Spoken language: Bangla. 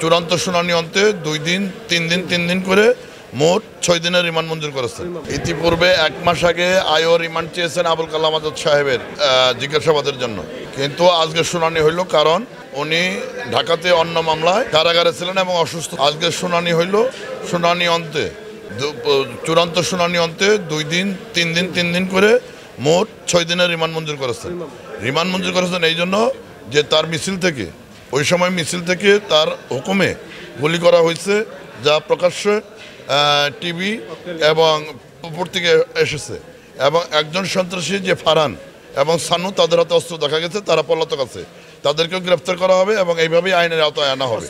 চূড়ান্ত শুনানি অন্তে 2 দিন 3 দিন করে মোট 6 দিনের রিমান্ড মঞ্জুর করেছেন। ইতিপূর্বে 1 মাস আগে আয়ও রিমান্ড চেয়েছেন আবুল কালাম আজাদ সাহেবের জিজ্ঞাসাবাদের জন্য, কিন্তু আজকে শুনানি হইল কারণ উনি ঢাকাতে অন্য মামলায় কারাগারে ছিলেন এবং অসুস্থ। আজকে শুনানি হইল, শুনানি অন্তে চূড়ান্ত শুনানি অন্তে 2 দিন 3 দিন করে মোট 6 দিনের রিমান্ড মঞ্জুর করেছেন। রিমান্ড মঞ্জুর করেছেন এই জন্য যে তার মিছিল থেকে, ওই সময় মিছিল থেকে তার হুকুমে গুলি করা হয়েছে, যা প্রকাশ্যে টিভি এবং পত্রিকা এসেছে, এবং একজন সন্ত্রাসী যে ফারহান এবং সানু তাদের হাতে অস্ত্র দেখা গেছে, তারা পলাতক আছে, তাদেরকেও গ্রেফতার করা হবে এবং এইভাবেই আইনের আওতায় আনা হবে।